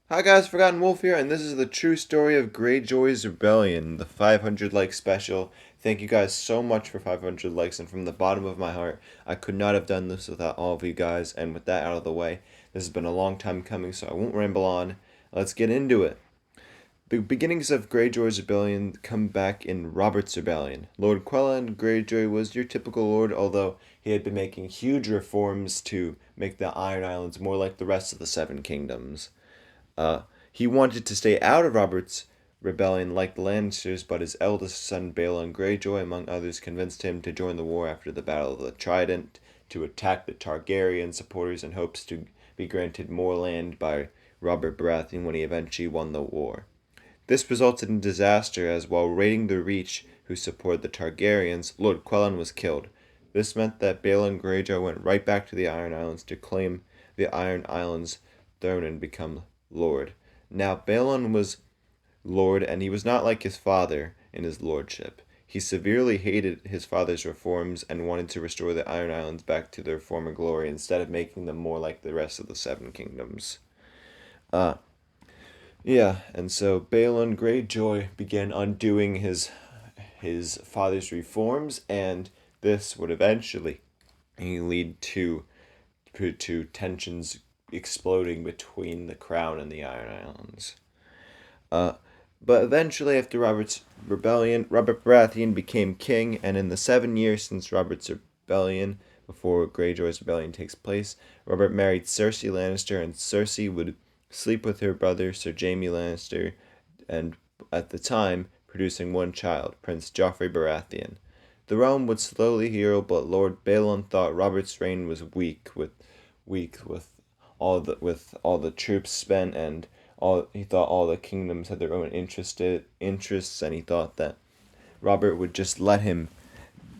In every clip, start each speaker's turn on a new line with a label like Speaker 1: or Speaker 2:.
Speaker 1: Hi guys, Forgotten Wolf here, and this is the true story of Greyjoy's Rebellion, the 500 like special. Thank you guys so much for 500 likes, and from the bottom of my heart, I could not have done this without all of you guys, and with that out of the way, this has been a long time coming, so I won't ramble on. Let's get into it. The beginnings of Greyjoy's Rebellion come back in Robert's Rebellion. Lord Quellan Greyjoy was your typical lord, although he had been making huge reforms to make the Iron Islands more like the rest of the Seven Kingdoms. Uh, he wanted to stay out of Robert's rebellion like the Lannisters, but his eldest son Balon Greyjoy, among others, convinced him to join the war after the Battle of the Trident to attack the Targaryen supporters in hopes to be granted more land by Robert Baratheon when he eventually won the war. This resulted in disaster as while raiding the Reach who supported the Targaryens, Lord Quellan was killed. This meant that Balon Greyjoy went right back to the Iron Islands to claim the Iron Islands throne and become Lord. Now, Balon was Lord, and he was not like his father in his lordship. He severely hated his father's reforms and wanted to restore the Iron Islands back to their former glory instead of making them more like the rest of the Seven Kingdoms. Uh, yeah, and so Balon Greyjoy began undoing his father's reforms, and this would eventually lead to tensions exploding between the Crown and the Iron Islands. Uh, but eventually, after Robert's rebellion, Robert Baratheon became king, and in the 7 years since Robert's rebellion, before Greyjoy's rebellion takes place, Robert married Cersei Lannister, and Cersei would sleep with her brother Sir Jaime Lannister, and at the time producing one child, Prince Joffrey Baratheon. The realm would slowly heal, but Lord Balon thought Robert's reign was weak with all the troops spent, and all he thought all the kingdoms had their own interests, and he thought that Robert would just let him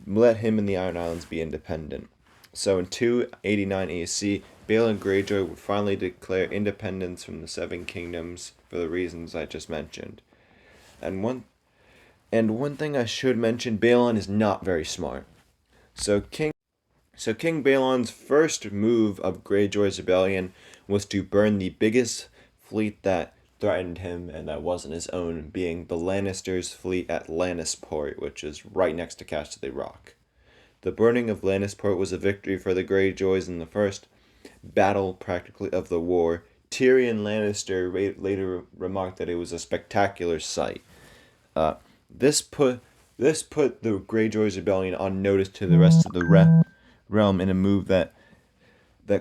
Speaker 1: and the Iron Islands be independent. So in 289 AC, Balon Greyjoy would finally declare independence from the Seven Kingdoms for the reasons I just mentioned. And one thing I should mention, Balon is not very smart. So King Balon's first move of Greyjoy's rebellion was to burn the biggest fleet that threatened him, and that wasn't his own, being the Lannisters' fleet at Lannisport, which is right next to Casterly Rock. The burning of Lannisport was a victory for the Greyjoys in the first battle, practically, of the war. Tyrion Lannister later remarked that it was a spectacular sight. Uh, this put this put the Greyjoys' rebellion on notice to the rest of the realm in a move that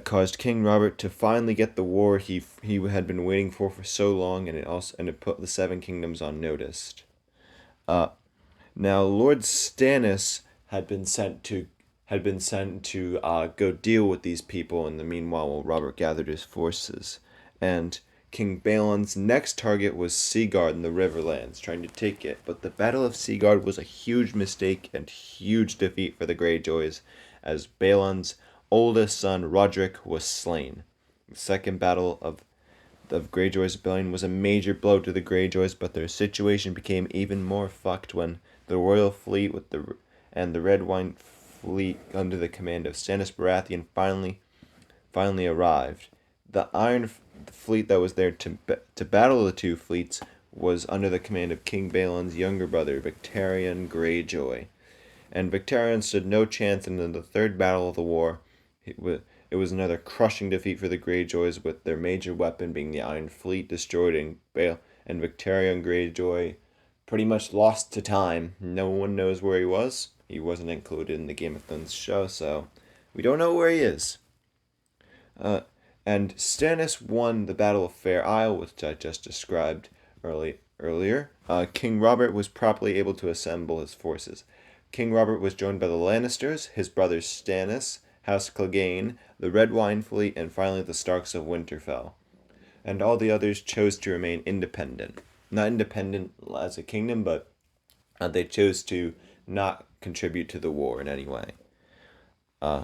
Speaker 1: caused King Robert to finally get the war he had been waiting for so long, and it put the Seven Kingdoms on notice. Uh, Now Lord Stannis had been sent to go deal with these people in the meanwhile while Robert gathered his forces, and King Balon's next target was Seaguard in the Riverlands, trying to take it. But the Battle of Seaguard was a huge mistake and huge defeat for the Greyjoys, as Balon's oldest son Roderick was slain. The second battle of Greyjoy's rebellion was a major blow to the Greyjoys, but their situation became even more fucked when the royal fleet and the Red Wine fleet under the command of Stannis Baratheon finally arrived. The Iron Fleet that was there to battle the two fleets was under the command of King Balon's younger brother, Victarion Greyjoy. And Victarion stood no chance, and in the third battle of the war, it was another crushing defeat for the Greyjoys, with their major weapon being the Iron Fleet destroyed, and Victarion Greyjoy pretty much lost to time. No one knows where he was. He wasn't included in the Game of Thrones show, so we don't know where he is. Uh, and Stannis won the Battle of Fair Isle, which I just described earlier. King Robert was properly able to assemble his forces. King Robert was joined by the Lannisters, his brothers Stannis, House Clegane, the Red Wine Fleet, and finally the Starks of Winterfell. And all the others chose to remain independent. Not independent as a kingdom, but they chose to not contribute to the war in any way. Uh,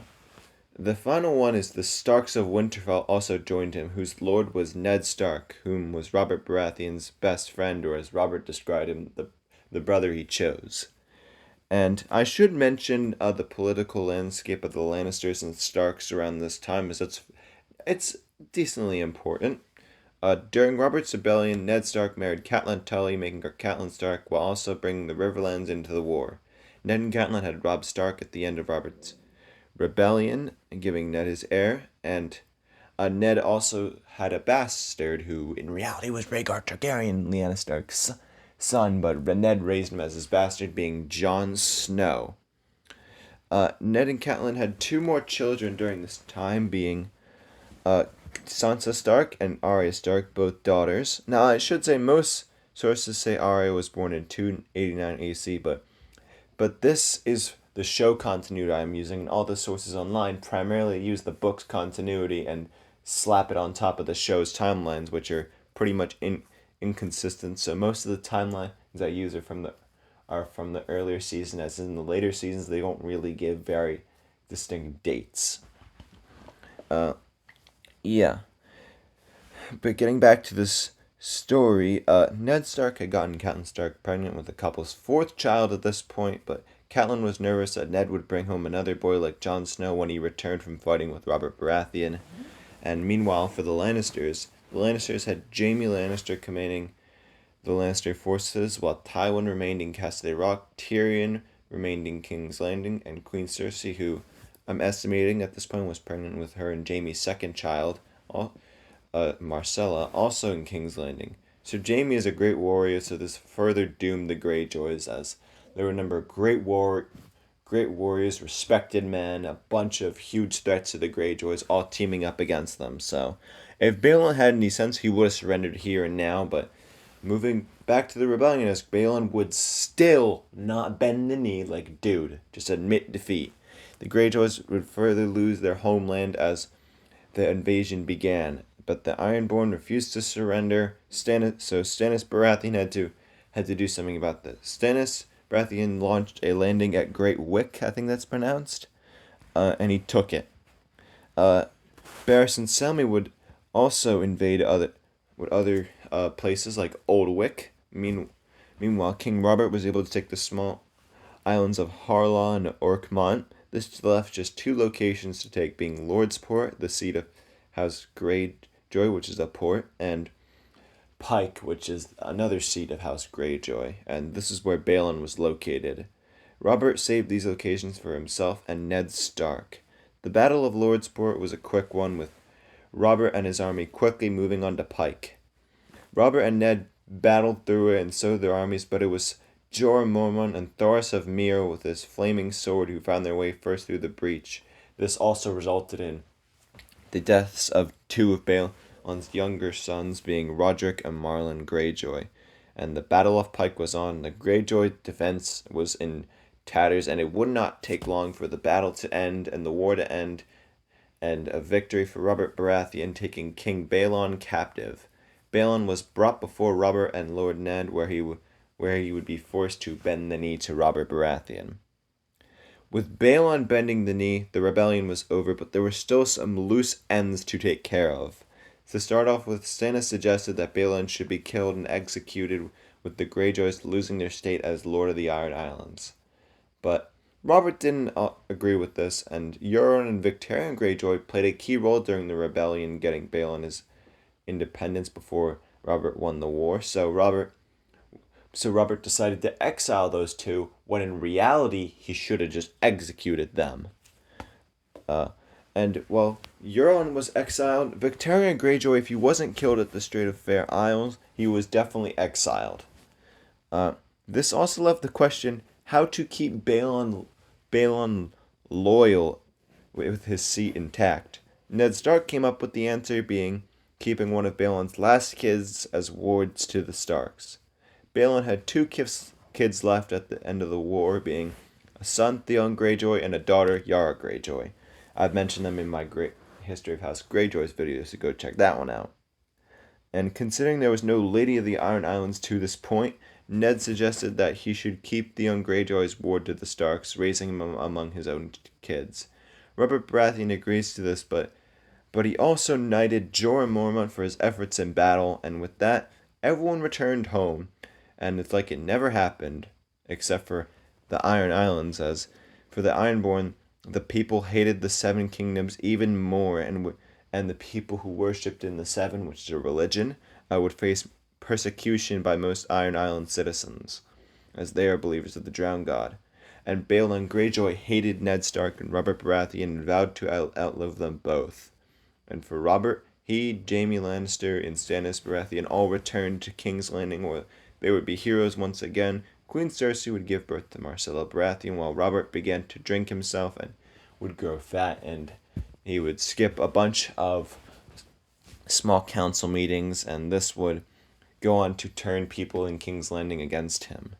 Speaker 1: the final one is the Starks of Winterfell also joined him, whose lord was Ned Stark, whom was Robert Baratheon's best friend, or as Robert described him, the brother he chose. And I should mention the political landscape of the Lannisters and Starks around this time, as it's decently important. During Robert's rebellion, Ned Stark married Catelyn Tully, making her Catelyn Stark, while also bringing the Riverlands into the war. Ned and Catelyn had robbed Stark at the end of Robert's rebellion, giving Ned his heir, and Ned also had a bastard who, in reality, was Rhaegar Targaryen, Lyanna Stark's son, but Ned raised him as his bastard, being Jon Snow. Ned and Catelyn had two more children during this time, being Sansa Stark and Arya Stark, both daughters. Now, I should say most sources say Arya was born in 289 AC, but this is the show continuity I'm using, and all the sources online primarily use the book's continuity and slap it on top of the show's timelines, which are pretty much inconsistent. So most of the timelines I use are from the earlier season, as in the later seasons they don't really give very distinct dates. Yeah. But getting back to this story, Ned Stark had gotten Catelyn Stark pregnant with the couple's fourth child at this point, but Catelyn was nervous that Ned would bring home another boy like Jon Snow when he returned from fighting with Robert Baratheon. And meanwhile, for the Lannisters had Jaime Lannister commanding the Lannister forces, while Tywin remained in Casterly Rock, Tyrion remained in King's Landing, and Queen Cersei, who I'm estimating at this point was pregnant with her and Jaime's second child, Marcella, also in King's Landing. So Jaime is a great warrior, so this further doomed the Greyjoys, as there were a number of great warriors, respected men, a bunch of huge threats to the Greyjoys, all teaming up against them. So if Balon had any sense, he would have surrendered here and now, but moving back to the rebellion, as Balon would still not bend the knee, like, dude, just admit defeat. The Greyjoys would further lose their homeland as the invasion began, but the Ironborn refused to surrender. Stannis Baratheon had to do something about this. Stannis Baratheon launched a landing at Great Wick, I think that's pronounced, and he took it. Barris and Selmy would also invade other places like Old Wick. Meanwhile, King Robert was able to take the small islands of Harlaw and Orkmont. This left just two locations to take, being Lordsport, the seat of House Greyjoy, which is a port, and Pike, which is another seat of House Greyjoy, and this is where Balon was located. Robert saved these locations for himself and Ned Stark. The Battle of Lordsport was a quick one, with Robert and his army quickly moving on to Pike. Robert and Ned battled through it, and so did their armies, but it was Jorah Mormont and Thoros of Myr with his flaming sword who found their way first through the breach. This also resulted in the deaths of two of Balon's younger sons, being Roderick and Marlon Greyjoy. And the Battle of Pike was on. The Greyjoy defense was in tatters, and it would not take long for the battle to end and the war to end, and a victory for Robert Baratheon, taking King Balon captive. Balon was brought before Robert and Lord Ned, where he would be forced to bend the knee to Robert Baratheon. With Balon bending the knee, the rebellion was over, but there were still some loose ends to take care of. To start off with, Stannis suggested that Balon should be killed and executed, with the Greyjoys losing their state as Lord of the Iron Islands. But Robert didn't agree with this, and Euron and Victarion Greyjoy played a key role during the rebellion, getting Balon his independence before Robert won the war. So Robert decided to exile those two, when in reality he should have just executed them. And while Euron was exiled, Victarion Greyjoy, if he wasn't killed at the Strait of Fair Isles, he was definitely exiled. This also left the question how to keep Balon loyal with his seat intact. Ned Stark came up with the answer, being keeping one of Balon's last kids as wards to the Starks. Balon had two kids left at the end of the war, being a son, Theon Greyjoy, and a daughter, Yara Greyjoy. I've mentioned them in my Great History of House Greyjoy's video, so go check that one out. And considering there was no Lady of the Iron Islands to this point, Ned suggested that he should keep Theon Greyjoy's ward to the Starks, raising him among his own kids. Robert Baratheon agrees to this, but he also knighted Jorah Mormont for his efforts in battle, and with that, everyone returned home, and it's like it never happened, except for the Iron Islands, as for the Ironborn, the people hated the Seven Kingdoms even more, and and the people who worshipped in the Seven, which is a religion, would face persecution by most Iron Island citizens, as they are believers of the Drowned God. And Balon Greyjoy hated Ned Stark and Robert Baratheon and vowed to outlive them both. And for Robert, he, Jaime Lannister, and Stannis Baratheon all returned to King's Landing, where they would be heroes once again. Queen Cersei would give birth to Marcella Baratheon, while Robert began to drink himself and would grow fat, and he would skip a bunch of small council meetings, and this would go on to turn people in King's Landing against him,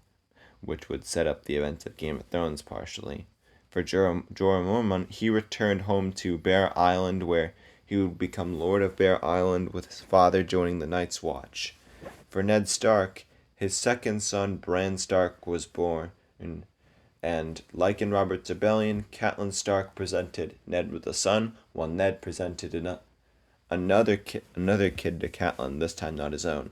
Speaker 1: which would set up the events of Game of Thrones partially. For Jorah Mormont, he returned home to Bear Island, where he would become Lord of Bear Island, with his father joining the Night's Watch. For Ned Stark, his second son, Bran Stark, was born, and like in Robert's Rebellion, Catelyn Stark presented Ned with a son, while Ned presented another kid to Catelyn, this time not his own.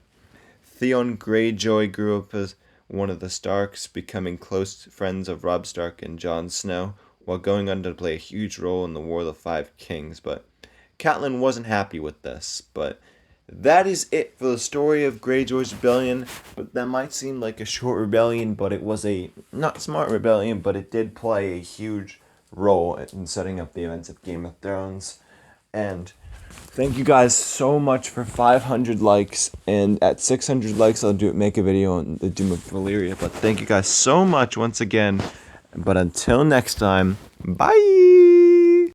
Speaker 1: Theon Greyjoy grew up as one of the Starks, becoming close friends of Robb Stark and Jon Snow, while going on to play a huge role in the War of the Five Kings. But Catelyn wasn't happy with this. But that is it for the story of Greyjoy's rebellion. But that might seem like a short rebellion, but it was a not smart rebellion, but it did play a huge role in setting up the events of Game of Thrones. And thank you guys so much for 500 likes, and at 600 likes I'll make a video on the Doom of Valyria. But thank you guys so much once again, but until next time, bye!